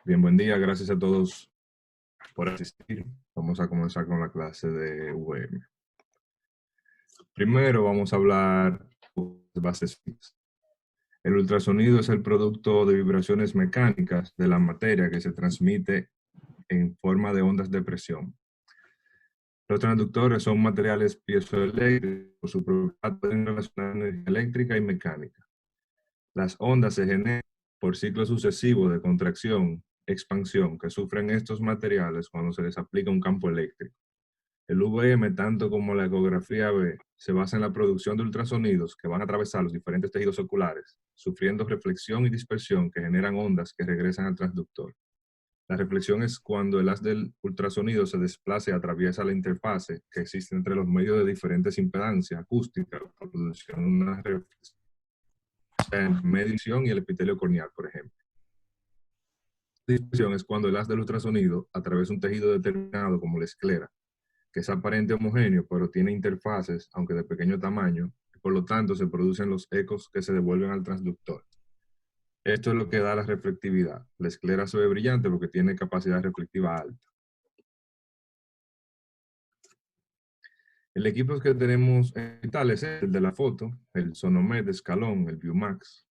Bien, buen día. Gracias a todos por asistir. Vamos a comenzar con la clase de VM. Primero vamos a hablar de bases fijas. El ultrasonido es el producto de vibraciones mecánicas de la materia que se transmite en forma de ondas de presión. Los transductores son materiales piezoeléctricos, por su propiedad pueden relacionar energía eléctrica y mecánica. Las ondas se generan por ciclos sucesivos de contracción, expansión que sufren estos materiales cuando se les aplica un campo eléctrico. El VM, tanto como la ecografía B, se basa en la producción de ultrasonidos que van a atravesar los diferentes tejidos oculares, sufriendo reflexión y dispersión que generan ondas que regresan al transductor. La reflexión es cuando el haz del ultrasonido se desplaza y atraviesa la interfase que existe entre los medios de diferentes impedancias acústicas, produciendo una reflexión en medición y el epitelio corneal, por ejemplo. La dispersión es cuando el haz del ultrasonido atraviesa un tejido determinado como la esclera, que es aparente homogéneo, pero tiene interfaces, aunque de pequeño tamaño, y por lo tanto se producen los ecos que se devuelven al transductor. Esto es lo que da la reflectividad. La esclera se ve brillante porque tiene capacidad reflectiva alta. El equipo que tenemos tal es el de la foto, el Sonomed de escalón, el Viewmax.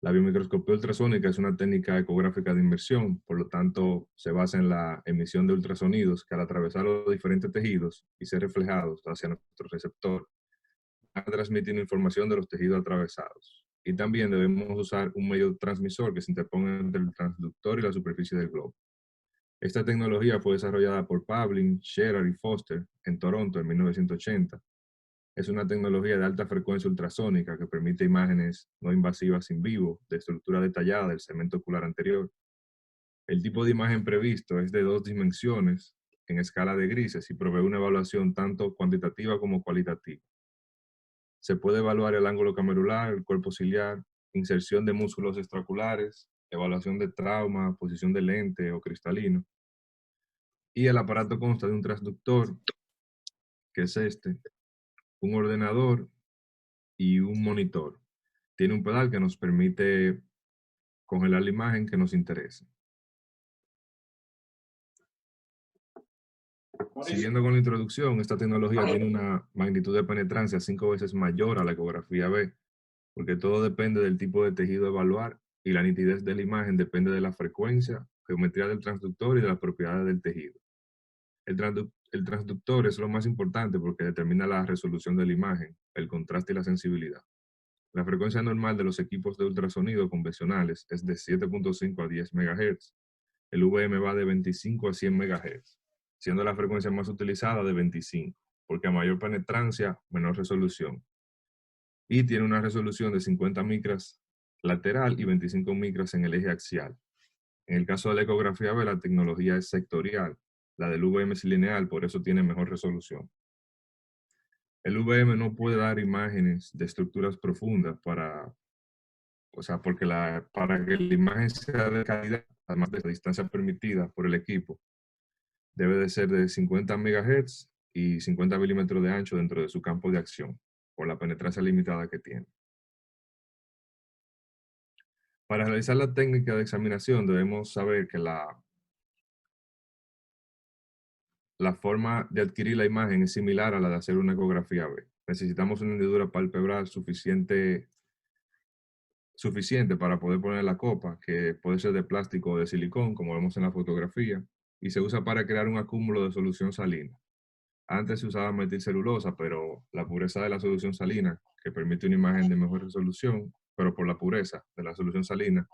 La biomicroscopía ultrasónica es una técnica ecográfica de inmersión, por lo tanto se basa en la emisión de ultrasonidos que al atravesar los diferentes tejidos y ser reflejados hacia nuestro receptor, van a transmitir información de los tejidos atravesados. Y también debemos usar un medio transmisor que se interponga entre el transductor y la superficie del globo. Esta tecnología fue desarrollada por Pavlin, Scherer y Foster en Toronto en 1980. Es una tecnología de alta frecuencia ultrasónica que permite imágenes no invasivas in vivo de estructura detallada del segmento ocular anterior. El tipo de imagen previsto es de 2 dimensiones en escala de grises y provee una evaluación tanto cuantitativa como cualitativa. Se puede evaluar el ángulo camerular, el cuerpo ciliar, inserción de músculos extraoculares, evaluación de trauma, posición de lente o cristalino. Y el aparato consta de un transductor, que es este, un ordenador y un monitor. Tiene un pedal que nos permite congelar la imagen que nos interesa. Siguiendo con la introducción, esta tecnología tiene una magnitud de penetrancia 5 veces mayor a la ecografía B, porque todo depende del tipo de tejido a evaluar y la nitidez de la imagen depende de la frecuencia, geometría del transductor y de las propiedades del tejido. El transductor es lo más importante porque determina la resolución de la imagen, el contraste y la sensibilidad. La frecuencia normal de los equipos de ultrasonido convencionales es de 7.5 a 10 MHz. El VM va de 25 a 100 MHz, siendo la frecuencia más utilizada de 25, porque a mayor penetrancia, menor resolución. Y tiene una resolución de 50 micras lateral y 25 micras en el eje axial. En el caso de la ecografía B, la tecnología es sectorial. La del VM es lineal, por eso tiene mejor resolución. El VM no puede dar imágenes de estructuras profundas porque para que la imagen sea de calidad, además de la distancia permitida por el equipo, debe de ser de 50 MHz y 50 milímetros de ancho dentro de su campo de acción, por la penetrancia limitada que tiene. Para realizar la técnica de examinación debemos saber que la forma de adquirir la imagen es similar a la de hacer una ecografía B. Necesitamos una hendidura palpebral suficiente para poder poner la copa, que puede ser de plástico o de silicón, como vemos en la fotografía, y se usa para crear un acúmulo de solución salina. Antes se usaba metilcelulosa, pero la pureza de la solución salina, que permite una imagen de mejor resolución, pero por la pureza de la solución salina,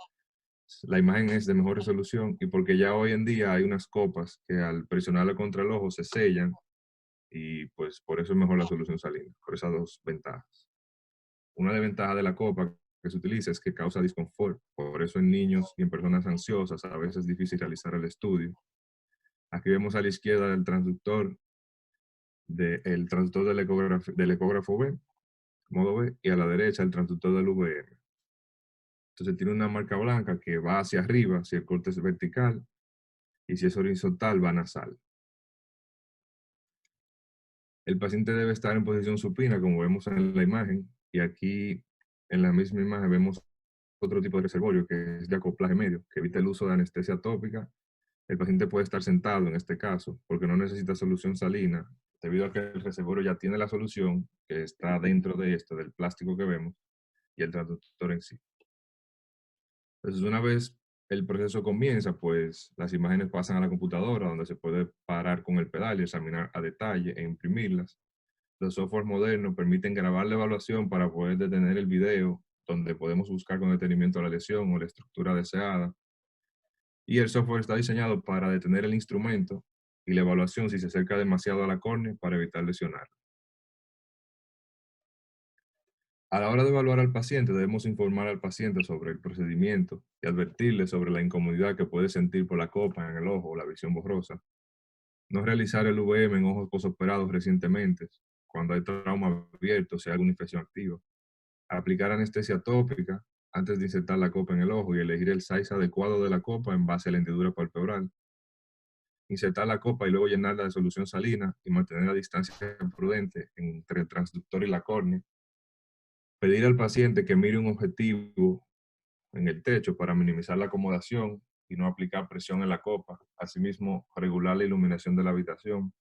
la imagen es de mejor resolución y porque ya hoy en día hay unas copas que al presionarle contra el ojo se sellan y pues por eso es mejor la solución salina, por esas dos ventajas. Una desventaja de la copa que se utiliza es que causa disconfort, por eso en niños y en personas ansiosas a veces es difícil realizar el estudio. Aquí vemos a la izquierda el transductor del ecógrafo B, modo B, y a la derecha el transductor del VM. Entonces tiene una marca blanca que va hacia arriba si el corte es vertical y si es horizontal va nasal. El paciente debe estar en posición supina como vemos en la imagen y aquí en la misma imagen vemos otro tipo de reservorio que es de acoplaje medio, que evita el uso de anestesia tópica. El paciente puede estar sentado en este caso porque no necesita solución salina debido a que el reservorio ya tiene la solución que está dentro de esto, del plástico que vemos, y el traductor en sí. Entonces, una vez el proceso comienza, pues las imágenes pasan a la computadora donde se puede parar con el pedal y examinar a detalle e imprimirlas. Los softwares modernos permiten grabar la evaluación para poder detener el video, donde podemos buscar con detenimiento la lesión o la estructura deseada. Y el software está diseñado para detener el instrumento y la evaluación si se acerca demasiado a la córnea para evitar lesionar. A la hora de evaluar al paciente, debemos informar al paciente sobre el procedimiento y advertirle sobre la incomodidad que puede sentir por la copa en el ojo o la visión borrosa. No realizar el VM en ojos posoperados recientemente, cuando hay trauma abierto, si hay alguna infección activa. Aplicar anestesia tópica antes de insertar la copa en el ojo y elegir el size adecuado de la copa en base a la hendidura palpebral. Insertar la copa y luego llenarla de solución salina y mantener la distancia prudente entre el transductor y la córnea. Pedir al paciente que mire un objetivo en el techo para minimizar la acomodación y no aplicar presión en la copa. Asimismo, regular la iluminación de la habitación.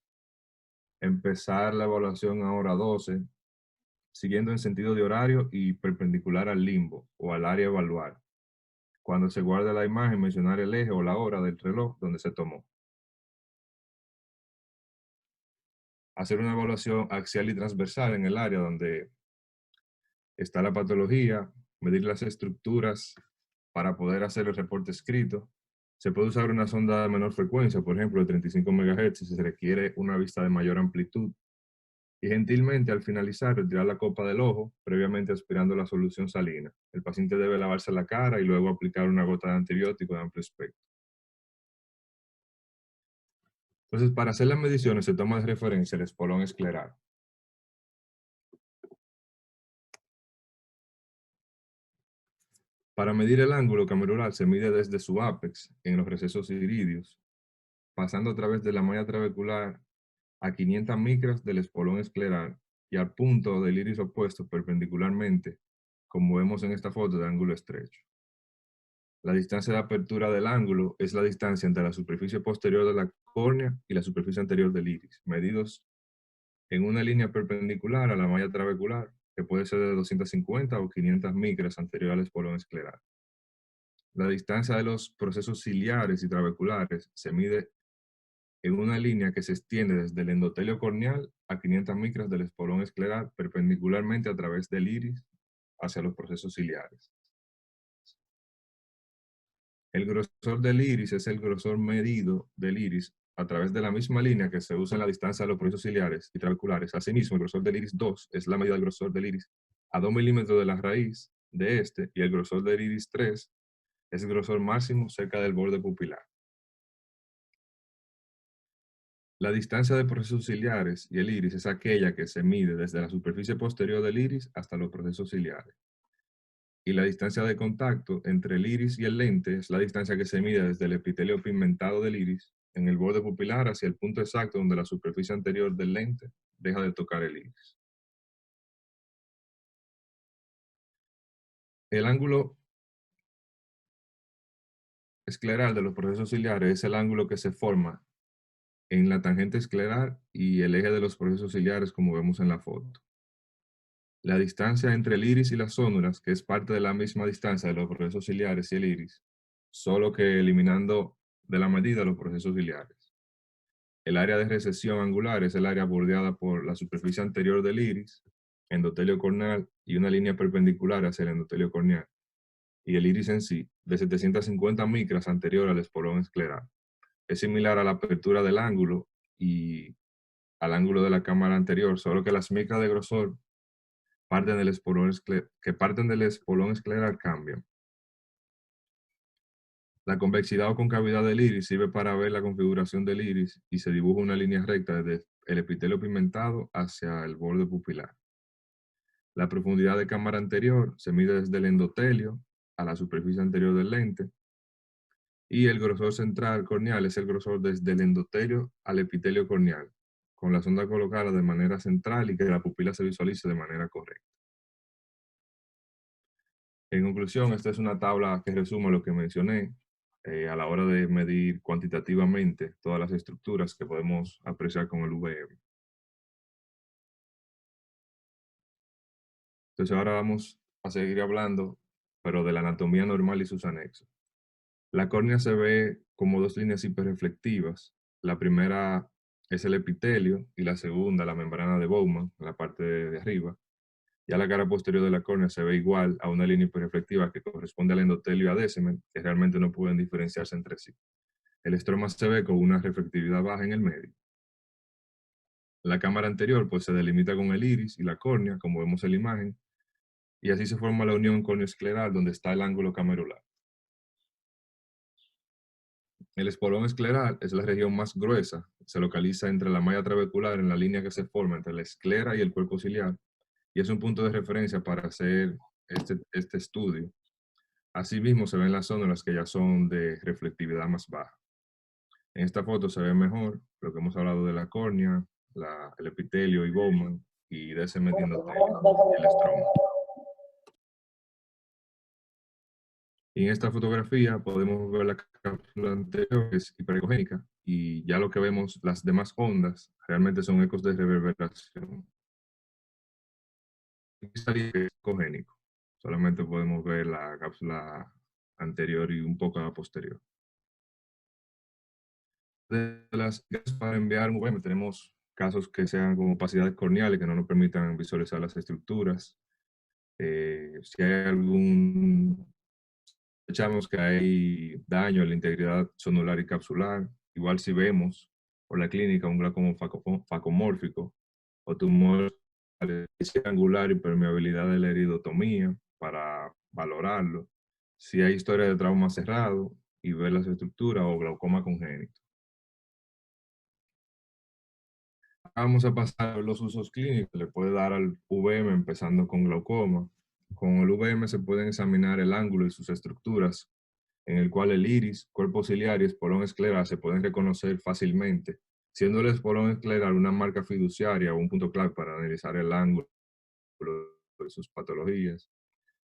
Empezar la evaluación a hora 12, siguiendo en sentido de horario y perpendicular al limbo o al área a evaluar. Cuando se guarde la imagen, mencionar el eje o la hora del reloj donde se tomó. Hacer una evaluación axial y transversal en el área donde está la patología, medir las estructuras para poder hacer el reporte escrito. Se puede usar una sonda de menor frecuencia, por ejemplo, de 35 MHz, si se requiere una vista de mayor amplitud. Y gentilmente, al finalizar, retirar la copa del ojo, previamente aspirando la solución salina. El paciente debe lavarse la cara y luego aplicar una gota de antibiótico de amplio espectro. Entonces, para hacer las mediciones se toma de referencia el espolón escleral. Para medir el ángulo camerular se mide desde su ápex, en los recesos iridios, pasando a través de la malla trabecular a 500 micras del espolón escleral y al punto del iris opuesto perpendicularmente, como vemos en esta foto de ángulo estrecho. La distancia de apertura del ángulo es la distancia entre la superficie posterior de la córnea y la superficie anterior del iris, medidos en una línea perpendicular a la malla trabecular, que puede ser de 250 o 500 micras anterior al espolón escleral. La distancia de los procesos ciliares y trabeculares se mide en una línea que se extiende desde el endotelio corneal a 500 micras del espolón escleral perpendicularmente a través del iris hacia los procesos ciliares. El grosor del iris es el grosor medido del iris a través de la misma línea que se usa en la distancia de los procesos ciliares y trabeculares. Asimismo, el grosor del iris 2 es la medida del grosor del iris a 2 milímetros de la raíz de este, y el grosor del iris 3 es el grosor máximo cerca del borde pupilar. La distancia de procesos ciliares y el iris es aquella que se mide desde la superficie posterior del iris hasta los procesos ciliares. Y la distancia de contacto entre el iris y el lente es la distancia que se mide desde el epitelio pigmentado del iris en el borde pupilar hacia el punto exacto donde la superficie anterior del lente deja de tocar el iris. El ángulo escleral de los procesos ciliares es el ángulo que se forma en la tangente escleral y el eje de los procesos ciliares, como vemos en la foto. La distancia entre el iris y las zónulas, que es parte de la misma distancia de los procesos ciliares y el iris, solo que eliminando de la medida los procesos ciliares. El área de recesión angular es el área bordeada por la superficie anterior del iris, endotelio corneal y una línea perpendicular hacia el endotelio corneal, y el iris en sí, de 750 micras anterior al espolón escleral. Es similar a la apertura del ángulo y al ángulo de la cámara anterior, solo que las micras de grosor parten del espolón escleral cambian. La convexidad o concavidad del iris sirve para ver la configuración del iris y se dibuja una línea recta desde el epitelio pigmentado hacia el borde pupilar. La profundidad de cámara anterior se mide desde el endotelio a la superficie anterior del lente, y el grosor central corneal es el grosor desde el endotelio al epitelio corneal, con la sonda colocada de manera central y que la pupila se visualice de manera correcta. En conclusión, esta es una tabla que resume lo que mencioné a la hora de medir cuantitativamente todas las estructuras que podemos apreciar con el VM. Entonces ahora vamos a seguir hablando, pero de la anatomía normal y sus anexos. La córnea se ve como dos líneas hiperreflectivas. La primera es el epitelio y la segunda la membrana de Bowman, en la parte de arriba. Ya la cara posterior de la córnea se ve igual a una línea hiperreflectiva que corresponde al endotelio y a Descemet, que realmente no pueden diferenciarse entre sí. El estroma se ve con una reflectividad baja en el medio. La cámara anterior pues se delimita con el iris y la córnea, como vemos en la imagen, y así se forma la unión córneo-escleral donde está el ángulo camerular. El espolón escleral es la región más gruesa, se localiza entre la malla trabecular en la línea que se forma entre la esclera y el cuerpo ciliar, y es un punto de referencia para hacer este estudio. Asimismo, se ven las zonas que ya son de reflectividad más baja. En esta foto se ve mejor lo que hemos hablado de la córnea, el epitelio y Bowman, y de ese endotelio, el estroma. Y en esta fotografía podemos ver la cápsula anterior, que es hiperecogénica, y ya lo que vemos, las demás ondas, realmente son ecos de reverberación. Aquí estaría ecogénico. Solamente podemos ver la cápsula anterior y un poco la posterior. De las para enviar un VM tenemos casos que sean con opacidades corneales que no nos permitan visualizar las estructuras. Si hay echamos que hay daño en la integridad sonular y capsular, igual si vemos por la clínica un glaucoma facomórfico o tumor angular y permeabilidad de la iridotomía para valorarlo. Si hay historia de trauma cerrado y ver las estructuras o glaucoma congénito. Vamos a pasar a los usos clínicos. Le puede dar al VM empezando con glaucoma. Con el VM se pueden examinar el ángulo y sus estructuras, en el cual el iris, cuerpo ciliar y espolón escleral se pueden reconocer fácilmente, siendo el espolón escleral una marca fiduciaria o un punto clave para analizar el ángulo de sus patologías.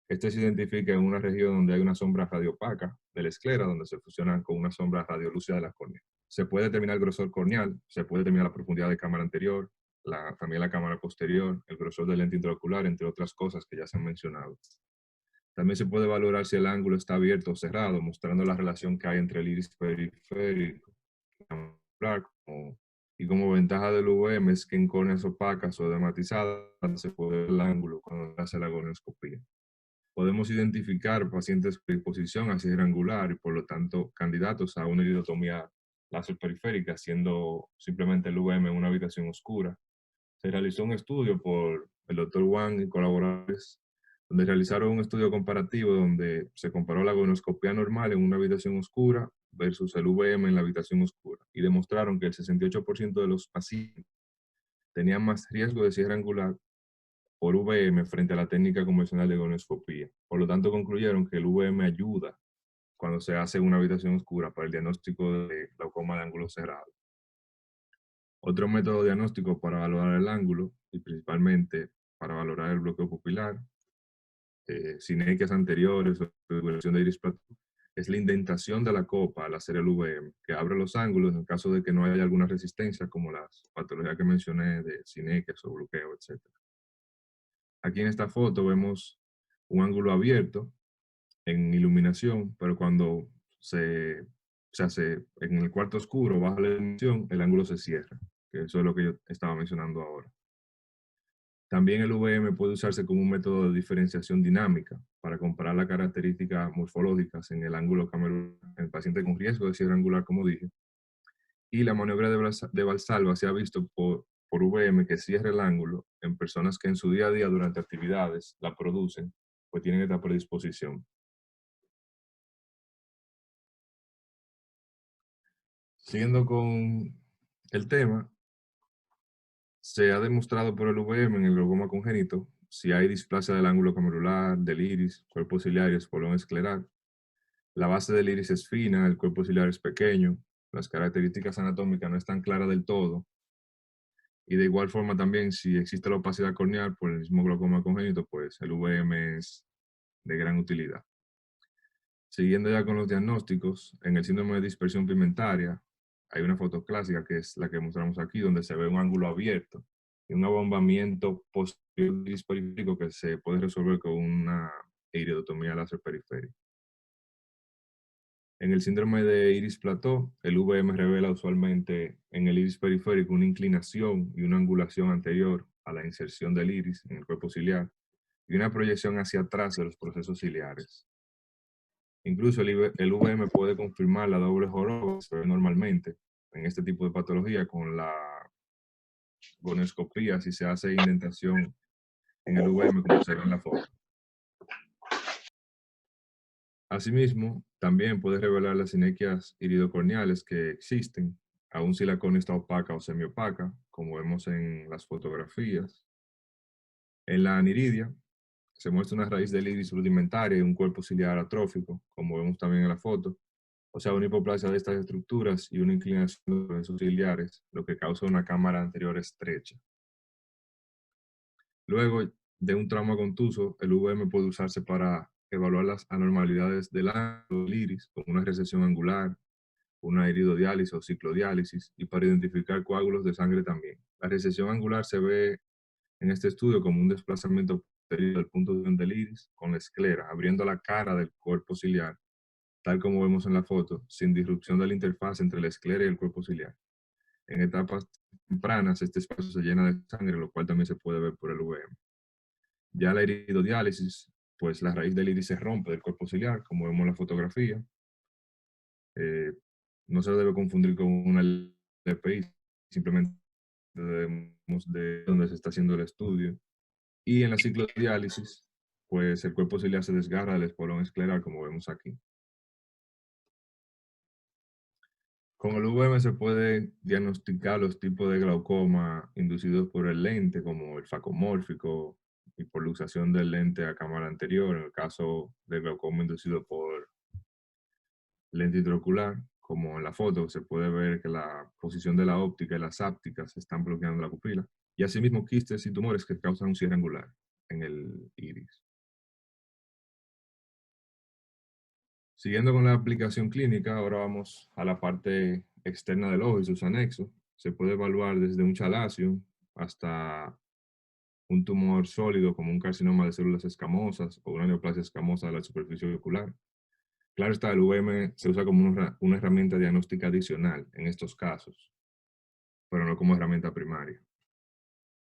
Este se identifica en una región donde hay una sombra radiopaca de la esclera, donde se fusionan con una sombra radiolúcida de la córnea. Se puede determinar el grosor corneal, se puede determinar la profundidad de cámara anterior, también la cámara posterior, el grosor del lente intraocular, entre otras cosas que ya se han mencionado. También se puede valorar si el ángulo está abierto o cerrado, mostrando la relación que hay entre el iris periférico y como ventaja del UVM es que en córneas opacas o edematizadas se puede ver el ángulo cuando se hace la gonioscopía. Podemos identificar pacientes con exposición a cierre angular y por lo tanto candidatos a una iridotomía láser periférica, siendo simplemente el UVM en una habitación oscura. Se realizó un estudio por el Dr. Wang y colaboradores, donde realizaron un estudio comparativo donde se comparó la gonioscopía normal en una habitación oscura versus el VM en la habitación oscura y demostraron que el 68% de los pacientes tenían más riesgo de cierre angular por VM frente a la técnica convencional de gonioscopía. Por lo tanto, concluyeron que el VM ayuda cuando se hace en una habitación oscura para el diagnóstico de glaucoma de ángulo cerrado. Otro método diagnóstico para valorar el ángulo y principalmente para valorar el bloqueo pupilar, sinequias anteriores o regulación de iris plateado, es la indentación de la copa al hacer el VM, que abre los ángulos en caso de que no haya alguna resistencia, como las patologías que mencioné de sinequias o bloqueo, etc. Aquí en esta foto vemos un ángulo abierto en iluminación, pero cuando se hace en el cuarto oscuro, baja la iluminación, el ángulo se cierra, que eso es lo que yo estaba mencionando ahora. También el VM puede usarse como un método de diferenciación dinámica para comparar las características morfológicas en el ángulo camerular en el paciente con riesgo de cierre angular, como dije. Y la maniobra de Valsalva se ha visto por VM que cierra el ángulo en personas que en su día a día durante actividades la producen, pues tienen esta predisposición. Siguiendo con el tema, se ha demostrado por el VM en el glaucoma congénito si hay displasia del ángulo camerular, del iris, cuerpo ciliar y espolón escleral. La base del iris es fina, el cuerpo ciliar es pequeño, las características anatómicas no están claras del todo. Y de igual forma también, si existe la opacidad corneal por el mismo glaucoma congénito, pues el VM es de gran utilidad. Siguiendo ya con los diagnósticos, en el síndrome de dispersión pigmentaria, hay una foto clásica que es la que mostramos aquí, donde se ve un ángulo abierto y un abombamiento posterior iris periférico que se puede resolver con una iridotomía láser periférica. En el síndrome de iris plató, el VM revela usualmente en el iris periférico una inclinación y una angulación anterior a la inserción del iris en el cuerpo ciliar y una proyección hacia atrás de los procesos ciliares. Incluso el VM puede confirmar la doble joroba que se ve normalmente en este tipo de patología con la gonioscopía si se hace indentación en el VM como se ve en la foto. Asimismo, también puede revelar las sinequias iridocorneales que existen, aun si la córnea está opaca o semiopaca, como vemos en las fotografías. En la aniridia se muestra una raíz del iris rudimentaria y un cuerpo ciliar atrófico, como vemos también en la foto. O sea, una hipoplasia de estas estructuras y una inclinación de esos ciliares, lo que causa una cámara anterior estrecha. Luego de un trauma contuso, el VM puede usarse para evaluar las anormalidades del ángulo del iris, como una recesión angular, una iridodiálisis o ciclodiálisis, y para identificar coágulos de sangre también. La recesión angular se ve en este estudio como un desplazamiento posterior del punto de unión del iris con la esclera, abriendo la cara del cuerpo ciliar, tal como vemos en la foto, sin disrupción de la interfaz entre la esclera y el cuerpo ciliar. En etapas tempranas, este espacio se llena de sangre, lo cual también se puede ver por el VM. Ya la iridodiálisis, pues la raíz del iris se rompe del cuerpo ciliar, como vemos en la fotografía. No se debe confundir con una LPI, simplemente debemos de donde se está haciendo el estudio. Y en la ciclodiálisis, pues el cuerpo ciliar se desgarra del espolón escleral, como vemos aquí. Con el VM se puede diagnosticar los tipos de glaucoma inducidos por el lente, como el facomórfico y por la usación del lente a cámara anterior, en el caso del glaucoma inducido por lente intraocular, como en la foto, se puede ver que la posición de la óptica y las ápticas están bloqueando la pupila, y asimismo quistes y tumores que causan un cierre angular en el iris. Siguiendo con la aplicación clínica, ahora vamos a la parte externa del ojo y sus anexos. Se puede evaluar desde un chalacio hasta un tumor sólido como un carcinoma de células escamosas o una neoplasia escamosa de la superficie ocular. Claro está, el VM se usa como una herramienta diagnóstica adicional en estos casos, pero no como herramienta primaria.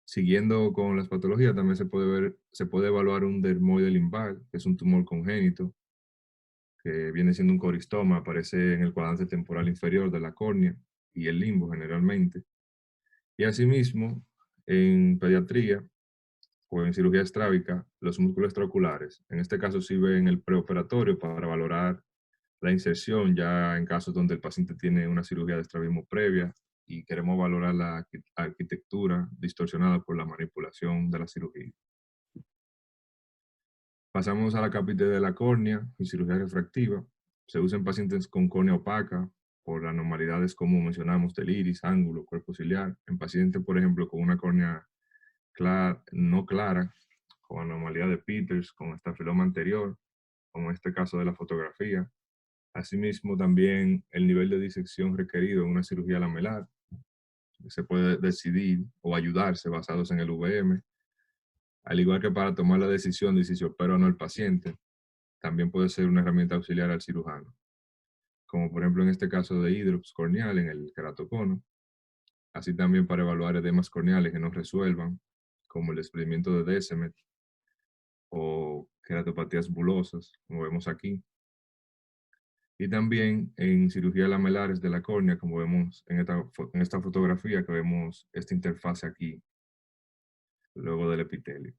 Siguiendo con las patologías, también se puede evaluar un dermoide limbal, que es un tumor congénito, que viene siendo un coristoma, aparece en el cuadrante temporal inferior de la córnea y el limbo generalmente. Y asimismo, en pediatría o en cirugía estrábica, los músculos extraoculares. En este caso sí ven el preoperatorio para valorar la inserción, ya en casos donde el paciente tiene una cirugía de estrabismo previa y queremos valorar la arquitectura distorsionada por la manipulación de la cirugía. Pasamos a la cápite de la córnea y cirugía refractiva. Se usa en pacientes con córnea opaca por anormalidades como mencionamos del iris, ángulo, cuerpo ciliar. En pacientes, por ejemplo, con una córnea no clara, con anomalía de Peters, con estafiloma anterior, como en este caso de la fotografía. Asimismo, también el nivel de disección requerido en una cirugía lamelar. Se puede decidir o ayudarse basados en el VM. Al igual que para tomar la decisión de si se opera o no el paciente, también puede ser una herramienta auxiliar al cirujano, como por ejemplo en este caso de hidrops corneal en el keratocono, así también para evaluar edemas corneales que no resuelvan, como el desprendimiento de Descemet o queratopatías bulosas, como vemos aquí. Y también en cirugía lamelares de la córnea, como vemos en esta fotografía, que vemos esta interfase aquí, luego del epitelio.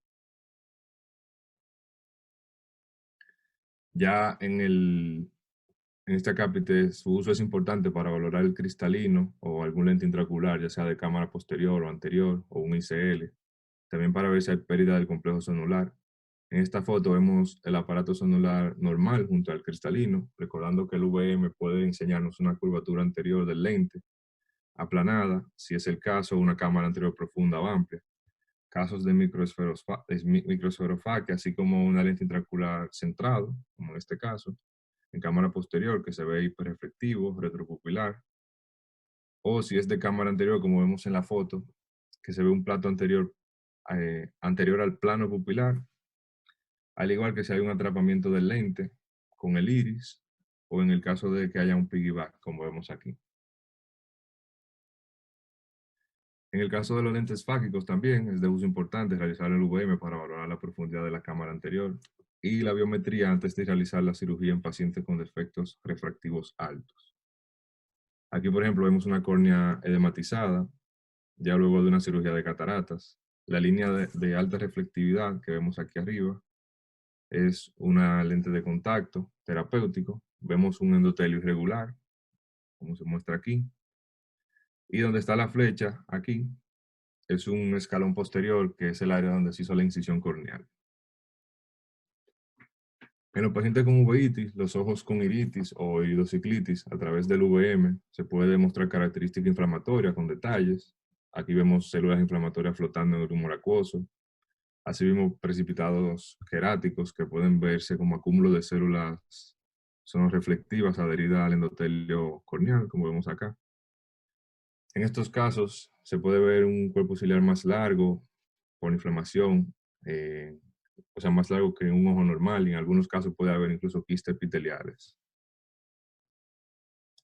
Ya en este cápite, su uso es importante para valorar el cristalino o algún lente intraocular, ya sea de cámara posterior o anterior, o un ICL. También para ver si hay pérdida del complejo sonular. En esta foto vemos el aparato sonular normal junto al cristalino, recordando que el VM puede enseñarnos una curvatura anterior del lente, aplanada, si es el caso, una cámara anterior profunda o amplia. casos de microesferofaquia, así como una lente intraocular centrado, como en este caso, en cámara posterior, que se ve hiperreflectivo, retropupilar, o si es de cámara anterior, como vemos en la foto, que se ve un plato anterior, anterior al plano pupilar, al igual que si hay un atrapamiento del lente con el iris, o en el caso de que haya un piggyback, como vemos aquí. En el caso de los lentes fáquicos también es de uso importante realizar el UVM para valorar la profundidad de la cámara anterior y la biometría antes de realizar la cirugía en pacientes con defectos refractivos altos. Aquí, por ejemplo, vemos una córnea edematizada, ya luego de una cirugía de cataratas. La línea de alta reflectividad que vemos aquí arriba es una lente de contacto terapéutico. Vemos un endotelio irregular, como se muestra aquí. Y donde está la flecha, aquí, es un escalón posterior, que es el área donde se hizo la incisión corneal. En los pacientes con uveitis, los ojos con iritis o iridociclitis, a través del UVM, se puede demostrar característica inflamatoria con detalles. Aquí vemos células inflamatorias flotando en el humor acuoso. Así vemos precipitados queráticos que pueden verse como acúmulo de células sonoreflectivas adheridas al endotelio corneal, como vemos acá. En estos casos, se puede ver un cuerpo ciliar más largo por inflamación, o sea, más largo que un ojo normal, y en algunos casos puede haber incluso quistes epiteliales.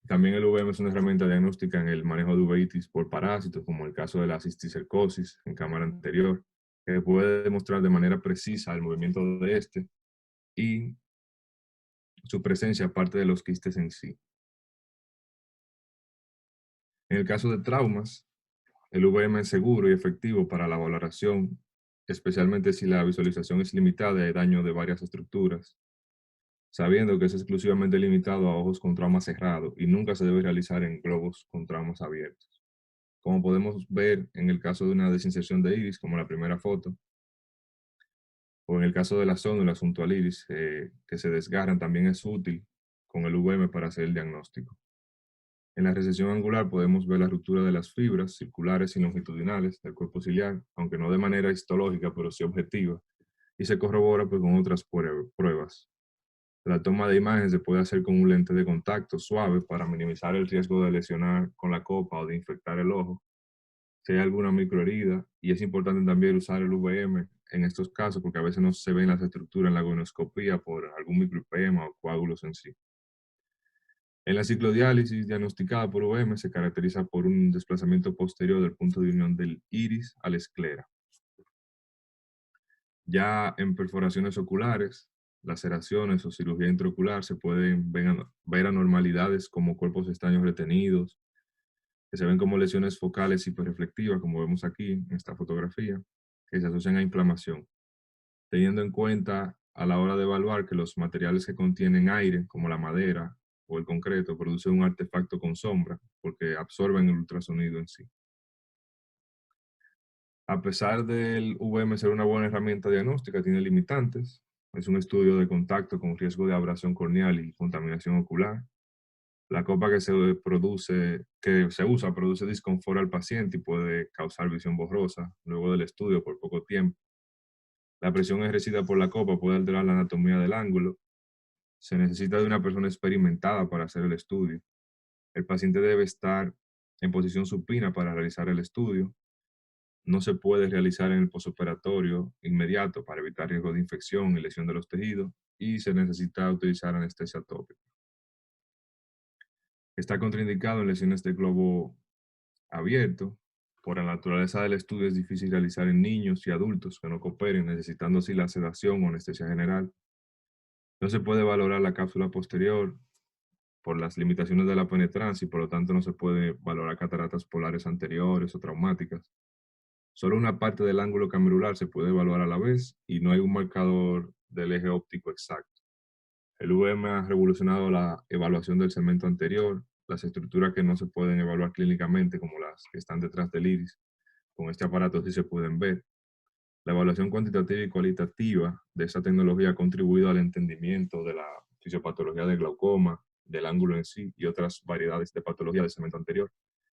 También el UVM es una herramienta diagnóstica en el manejo de uveitis por parásitos, como el caso de la cisticercosis en cámara anterior, que puede demostrar de manera precisa el movimiento de este y su presencia aparte de los quistes en sí. En el caso de traumas, el UVM es seguro y efectivo para la valoración, especialmente si la visualización es limitada y hay daño de varias estructuras, sabiendo que es exclusivamente limitado a ojos con trauma cerrado y nunca se debe realizar en globos con traumas abiertos. Como podemos ver en el caso de una desinserción de iris, como la primera foto, o en el caso de las zónulas junto al iris que se desgarran, también es útil con el UVM para hacer el diagnóstico. En la recesión angular podemos ver la ruptura de las fibras circulares y longitudinales del cuerpo ciliar, aunque no de manera histológica, pero sí objetiva, y se corrobora pues, con otras pruebas. La toma de imágenes se puede hacer con un lente de contacto suave para minimizar el riesgo de lesionar con la copa o de infectar el ojo si hay alguna microherida, y es importante también usar el UVM en estos casos porque a veces no se ven las estructuras en la gonoscopía por algún microipema o coágulos en sí. En la ciclodiálisis diagnosticada por UVM se caracteriza por un desplazamiento posterior del punto de unión del iris a la esclera. Ya en perforaciones oculares, laceraciones o cirugía intraocular se pueden ver anormalidades como cuerpos estaños retenidos, que se ven como lesiones focales hiperreflectivas, como vemos aquí en esta fotografía, que se asocian a inflamación, teniendo en cuenta a la hora de evaluar que los materiales que contienen aire, como la madera o el concreto, producen un artefacto con sombra, porque absorben el ultrasonido en sí. A pesar del VM ser una buena herramienta diagnóstica, tiene limitantes. Es un estudio de contacto con riesgo de abrasión corneal y contaminación ocular. La copa que se usa produce disconfort al paciente y puede causar visión borrosa luego del estudio por poco tiempo. La presión ejercida por la copa puede alterar la anatomía del ángulo. Se necesita de una persona experimentada para hacer el estudio. El paciente debe estar en posición supina para realizar el estudio. No se puede realizar en el posoperatorio inmediato para evitar riesgo de infección y lesión de los tejidos, y se necesita utilizar anestesia tópica. Está contraindicado en lesiones de globo abierto. Por la naturaleza del estudio es difícil realizar en niños y adultos que no cooperen, necesitando así la sedación o anestesia general. No se puede valorar la cápsula posterior por las limitaciones de la penetrancia y por lo tanto no se puede valorar cataratas polares anteriores o traumáticas. Solo una parte del ángulo camerular se puede evaluar a la vez y no hay un marcador del eje óptico exacto. El VM ha revolucionado la evaluación del segmento anterior, las estructuras que no se pueden evaluar clínicamente, como las que están detrás del iris. Con este aparato sí se pueden ver. La evaluación cuantitativa y cualitativa de esta tecnología ha contribuido al entendimiento de la fisiopatología del glaucoma, del ángulo en sí y otras variedades de patología del segmento anterior.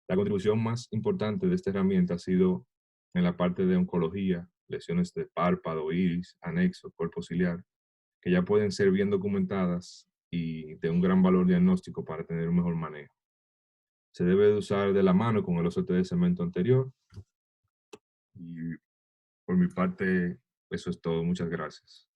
La contribución más importante de esta herramienta ha sido en la parte de oncología, lesiones de párpado, iris, anexo, cuerpo ciliar, que ya pueden ser bien documentadas y de un gran valor diagnóstico para tener un mejor manejo. Se debe de usar de la mano con el OCT de cemento anterior y por mi parte eso es todo. Muchas gracias.